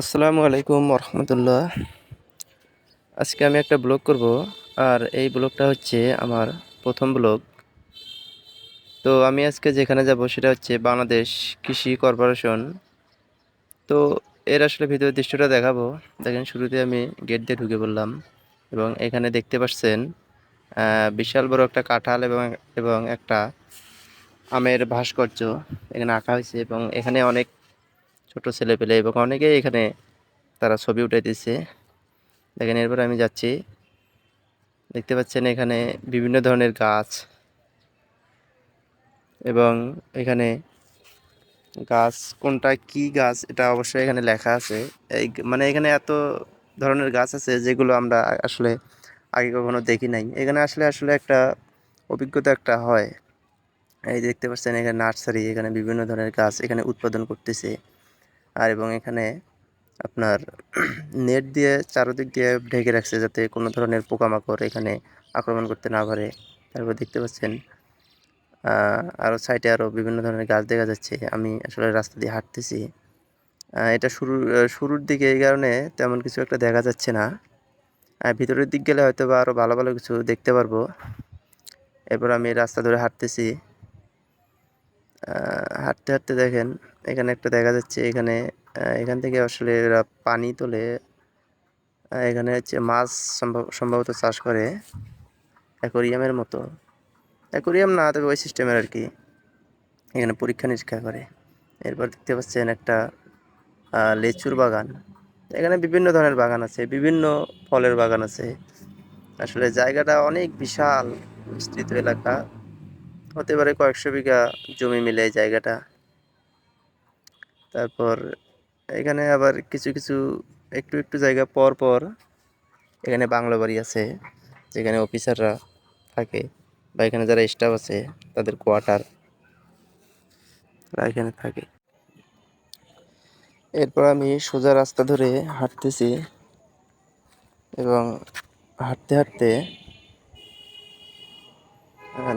আসসালামু আলাইকুম রহমতুল্লাহ। আজকে আমি একটা ব্লগ করব। আর এই ব্লগটা হচ্ছে আমার প্রথম ব্লগ। তো আমি আজকে যেখানে যাব সেটা হচ্ছে বাংলাদেশ কৃষি কর্পোরেশন। তো এর আসলে ভিতরের দৃশ্যটা দেখাবো। দেখেন, শুরুতে আমি গেট দিয়ে ঢুকে পড়লাম এবং এখানে দেখতে পাচ্ছেন বিশাল বড় একটা কাঁঠাল এবং এবং একটা আমের ভাস্কর্য এখানে আঁকা হয়েছে এবং এখানে অনেক ছোট ছেলেপেলে এবং অনেকেই এখানে তারা ছবি উঠাইতেছে। দেখেন, এরপর আমি যাচ্ছি। দেখতে পাচ্ছেন এখানে বিভিন্ন ধরনের গাছ এবং এখানে গাছ কোনটা কি গাছ এটা অবশ্যই এখানে লেখা আছে। মানে এখানে এত ধরনের গাছ আছে যেগুলো আমরা আসলে আগে কখনো দেখি নাই। এখানে আসলে আসলে একটা অভিজ্ঞতা একটা হয়। এই দেখতে পাচ্ছেন এখানে নার্সারি, এখানে বিভিন্ন ধরনের গাছ এখানে উৎপাদন করতেছে। আর এবং এখানে আপনার নেট দিয়ে চারদিক দিয়ে ঢেকে রাখছে যাতে কোনো ধরনের পোকামাকড় এখানে আক্রমণ করতে না পারে। তারপর দেখতে পাচ্ছেন আরও সাইডে আরও বিভিন্ন ধরনের গাছ দেখা যাচ্ছে। আমি আসলে রাস্তা দিয়ে হাঁটতেছি। এটা শুরুর দিকে, এই কারণে তেমন কিছু একটা দেখা যাচ্ছে না। ভিতরের দিক গেলে হয়তো বা আরও ভালো ভালো কিছু দেখতে পারবো। এরপর আমি রাস্তা ধরে হাঁটতেছি। হাঁটতে হাঁটতে দেখেন এখানে একটা দেখা যাচ্ছে, এখানে এখান থেকে আসলে এরা পানি তোলে। এখানে হচ্ছে মাছ সম্ভবত চাষ করে অ্যাকোরিয়ামের মতো। অ্যাকোরিয়াম না, তবে ওই সিস্টেমের আর কি। এখানে পরীক্ষা নিরীক্ষা করে। এরপর দেখতে পাচ্ছেন একটা লেচুর বাগান। এখানে বিভিন্ন ধরনের বাগান আছে, বিভিন্ন ফলের বাগান আছে। আসলে জায়গাটা অনেক বিশাল, বিস্তৃত এলাকা। হতে পারে কয়েকশো বিঘা জমি মিলে এই জায়গাটা। তারপর এখানে আবার কিছু কিছু একটু একটু জায়গা পর পর এখানে বাংলো বাড়ি আছে, যেখানে অফিসাররা থাকে বা এখানে যারা স্টাফ আছে তাদের কোয়ার্টার এখানে থাকে। এরপর আমি সোজা রাস্তা ধরে হাঁটতেছি এবং হাঁটতে হাঁটতে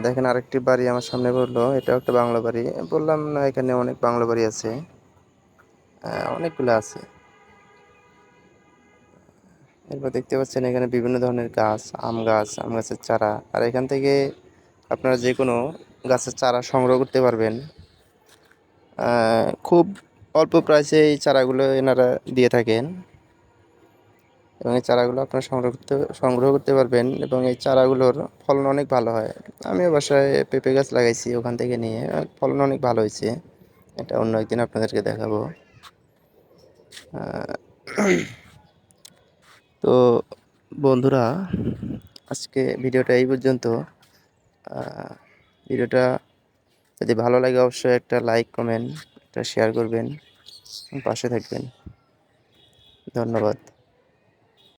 দেখেন আরেকটি বাড়ি আমার সামনে পড়লো। এটাও একটা বাংলো বাড়ি। বললাম না, এখানে অনেক বাংলো বাড়ি আছে, অনেকগুলো আছে। এরপর দেখতে পাচ্ছেন এখানে বিভিন্ন ধরনের গাছ, আম গাছ, আম গাছের চারা। আর এখান থেকে আপনারা যে কোনো গাছের চারা সংগ্রহ করতে পারবেন। খুব অল্প প্রাইসে এই চারাগুলো এনারা দিয়ে থাকেন এবং এই চারাগুলো আপনারা সংগ্রহ করতে পারবেন এবং এই চারাগুলোর ফলন অনেক ভালো হয়। আমিও বাসায় পেঁপে গাছ লাগাইছি, ওখান থেকে নিয়ে ফলন অনেক ভালো হয়েছে। এটা অন্য একদিন আপনাদেরকে দেখাবো। তো বন্ধুরা, আজকে ভিডিওটা এই পর্যন্ত। ভিডিওটা যদি ভালো লাগে অবশ্যই একটা লাইক, কমেন্ট, একটা শেয়ার করবেন, পাশে থাকবেন। ধন্যবাদ।